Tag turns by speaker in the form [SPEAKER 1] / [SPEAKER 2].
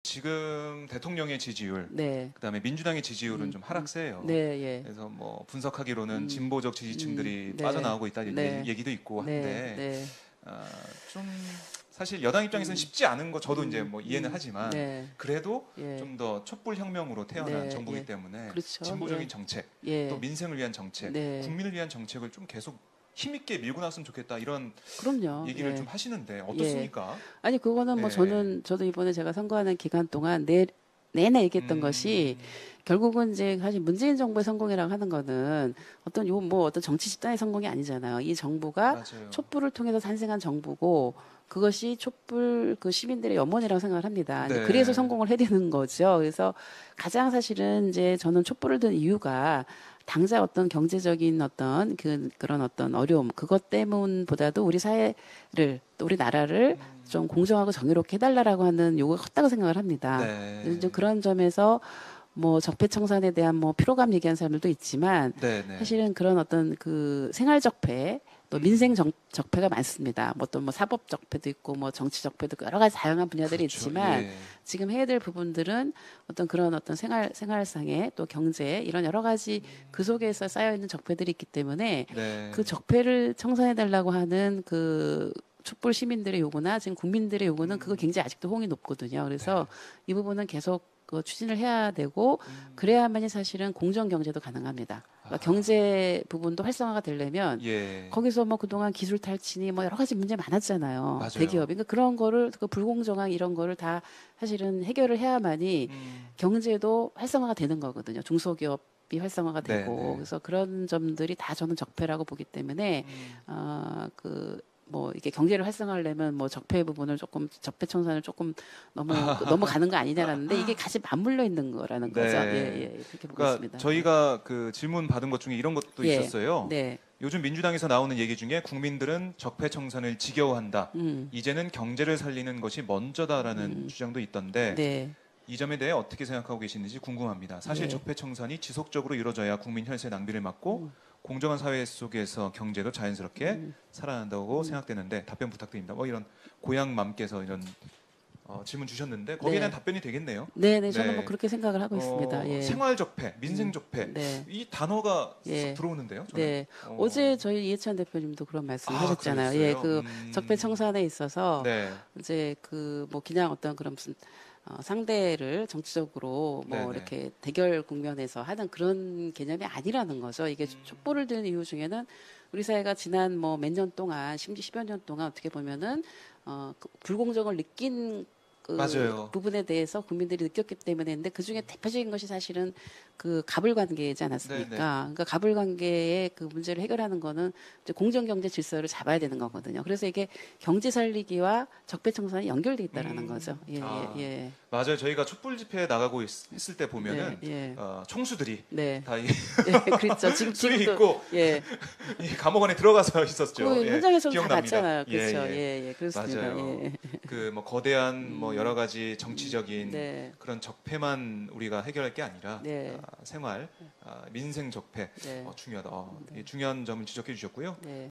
[SPEAKER 1] 지금 대통령의 지지율,
[SPEAKER 2] 네.
[SPEAKER 1] 그다음에 민주당의 지지율은 좀 하락세예요.
[SPEAKER 2] 네, 예.
[SPEAKER 1] 그래서 뭐 분석하기로는 진보적 지지층들이
[SPEAKER 2] 네.
[SPEAKER 1] 빠져나오고 있다
[SPEAKER 2] 네.
[SPEAKER 1] 얘기도 있고
[SPEAKER 2] 네.
[SPEAKER 1] 한데
[SPEAKER 2] 네.
[SPEAKER 1] 좀 사실 여당 입장에서는 쉽지 않은 거 저도 이제 뭐 이해는 하지만
[SPEAKER 2] 네.
[SPEAKER 1] 그래도
[SPEAKER 2] 예.
[SPEAKER 1] 좀 더 촛불 혁명으로 태어난
[SPEAKER 2] 네,
[SPEAKER 1] 정부이기
[SPEAKER 2] 예.
[SPEAKER 1] 때문에
[SPEAKER 2] 그렇죠.
[SPEAKER 1] 진보적인
[SPEAKER 2] 예.
[SPEAKER 1] 정책,
[SPEAKER 2] 예.
[SPEAKER 1] 또 민생을 위한 정책,
[SPEAKER 2] 네.
[SPEAKER 1] 국민을 위한 정책을 좀 계속 힘있게 밀고 나왔으면 좋겠다 이런
[SPEAKER 2] 그럼요.
[SPEAKER 1] 얘기를
[SPEAKER 2] 예.
[SPEAKER 1] 좀 하시는데 어떻습니까?
[SPEAKER 2] 아니 그거는 뭐
[SPEAKER 1] 예.
[SPEAKER 2] 저도 이번에 제가 선거하는 기간 동안 내내 얘기했던 것이 결국은 이제 사실 문재인 정부의 성공이라고 하는 거는 어떤 정치 집단의 성공이 아니잖아요. 이 정부가
[SPEAKER 1] 맞아요.
[SPEAKER 2] 촛불을 통해서 탄생한 정부고 그것이 촛불 그 시민들의 염원이라고 생각을 합니다.
[SPEAKER 1] 네.
[SPEAKER 2] 그래서 성공을 해야 되는 거죠. 그래서 가장 사실은 이제 저는 촛불을 든 이유가 당장 어떤 경제적인 그런 어떤 어려움 그것 때문보다도 우리 사회를 또 우리 나라를 좀 공정하고 정의롭게 해달라고 하는 요구가 컸다고 생각을 합니다.
[SPEAKER 1] 네.
[SPEAKER 2] 이제 그런 점에서 뭐 적폐청산에 대한 뭐 피로감 얘기하는 사람들도 있지만
[SPEAKER 1] 네, 네.
[SPEAKER 2] 사실은 그런 어떤 그 생활 적폐 또 민생 적폐가 많습니다. 뭐 또 뭐 사법 적폐도 있고 뭐 정치 적폐도 있고 여러 가지 다양한 분야들이
[SPEAKER 1] 그렇죠.
[SPEAKER 2] 있지만
[SPEAKER 1] 예.
[SPEAKER 2] 지금 해야 될 부분들은 어떤 그런 어떤 생활상의 또 경제 이런 여러 가지 그 속에서 쌓여 있는 적폐들이 있기 때문에
[SPEAKER 1] 네.
[SPEAKER 2] 그 적폐를 청산해 달라고 하는 그 촛불 시민들의 요구나 지금 국민들의 요구는 그거 굉장히 아직도 호응이 높거든요. 그래서 이 부분은 계속 추진을 해야 되고 그래야만이 사실은 공정 경제도 가능합니다. 그러니까 경제 부분도 활성화가 되려면
[SPEAKER 1] 예.
[SPEAKER 2] 거기서 뭐 그동안 기술 탈취니 뭐 여러 가지 문제 많았잖아요.
[SPEAKER 1] 맞아요.
[SPEAKER 2] 대기업이. 그러니까 그런 거를 그 불공정한 이런 거를 다 사실은 해결을 해야만이 경제도 활성화가 되는 거거든요. 중소기업이 활성화가 되고
[SPEAKER 1] 네, 네.
[SPEAKER 2] 그래서 그런 점들이 다 저는 적폐라고 보기 때문에 뭐 이게 경제를 활성화하려면 뭐 적폐 부분을 조금 적폐 청산을 조금 너무 가는 거 아니냐라는데 이게 같이 맞물려 있는 거라는 거죠. 예, 그렇게 보고
[SPEAKER 1] 그러니까
[SPEAKER 2] 있습니다.
[SPEAKER 1] 저희가 그 질문 받은 것 중에 이런 것도
[SPEAKER 2] 예.
[SPEAKER 1] 있었어요.
[SPEAKER 2] 네.
[SPEAKER 1] 요즘 민주당에서 나오는 얘기 중에 국민들은 적폐 청산을 지겨워한다. 이제는 경제를 살리는 것이 먼저다라는 주장도 있던데
[SPEAKER 2] 네.
[SPEAKER 1] 이 점에 대해 어떻게 생각하고 계시는지 궁금합니다. 사실
[SPEAKER 2] 네.
[SPEAKER 1] 적폐 청산이 지속적으로 이루어져야 국민 혈세 낭비를 막고 공정한 사회 속에서 경제도 자연스럽게 살아난다고 생각되는데 답변 부탁드립니다. 뭐 이런 고향맘께서 이런 질문 주셨는데 거기에
[SPEAKER 2] 네.
[SPEAKER 1] 대한 답변이 되겠네요.
[SPEAKER 2] 네, 저는
[SPEAKER 1] 네.
[SPEAKER 2] 뭐 그렇게 생각을 하고 있습니다. 예.
[SPEAKER 1] 생활 적폐, 민생 적폐
[SPEAKER 2] 네.
[SPEAKER 1] 이 단어가
[SPEAKER 2] 예.
[SPEAKER 1] 싹 들어오는데요. 저는.
[SPEAKER 2] 네. 어제 저희 이해찬 대표님도 그런 말씀 하셨잖아요.
[SPEAKER 1] 그러셨어요?
[SPEAKER 2] 예, 그 적폐 청산에 있어서
[SPEAKER 1] 네.
[SPEAKER 2] 이제 그 뭐 그냥 어떤 그런 무슨 상대를 정치적으로 뭐
[SPEAKER 1] 네네.
[SPEAKER 2] 이렇게 대결 국면에서 하는 그런 개념이 아니라는 거죠. 이게 촛불을 드는 이유 중에는 우리 사회가 지난 뭐 몇 년 동안, 심지어 10여 년 동안 어떻게 보면은 그 불공정을 느낀 그
[SPEAKER 1] 맞아요.
[SPEAKER 2] 부분에 대해서 국민들이 느꼈기 때문에 근데 그 중에 대표적인 것이 사실은 그 갑을 관계이지 않았습니까?
[SPEAKER 1] 네네.
[SPEAKER 2] 그러니까 갑을 관계의 그 문제를 해결하는 거는 이제 공정 경제 질서를 잡아야 되는 거거든요. 그래서 이게 경제 살리기와 적폐 청산이 연결돼 있다라는 거죠. 예.
[SPEAKER 1] 맞아요. 저희가 촛불 집회에 나가고 있을 때 보면은
[SPEAKER 2] 예.
[SPEAKER 1] 총수들이
[SPEAKER 2] 네.
[SPEAKER 1] 다 이
[SPEAKER 2] 예, 그렇죠.
[SPEAKER 1] 수에
[SPEAKER 2] 지금도
[SPEAKER 1] 있고
[SPEAKER 2] 예.
[SPEAKER 1] 이 감옥 안에 들어가서 있었죠.
[SPEAKER 2] 그
[SPEAKER 1] 예,
[SPEAKER 2] 현장에서도 다
[SPEAKER 1] 기억납니다.
[SPEAKER 2] 봤잖아요. 그렇죠. 예, 그렇습니다.
[SPEAKER 1] 맞아요.
[SPEAKER 2] 예.
[SPEAKER 1] 그 뭐 거대한 뭐 여러 가지 정치적인
[SPEAKER 2] 네.
[SPEAKER 1] 그런 적폐만 우리가 해결할 게 아니라
[SPEAKER 2] 네.
[SPEAKER 1] 생활, 민생 적폐
[SPEAKER 2] 네.
[SPEAKER 1] 중요하다. 이 중요한 점을 지적해 주셨고요.
[SPEAKER 2] 네.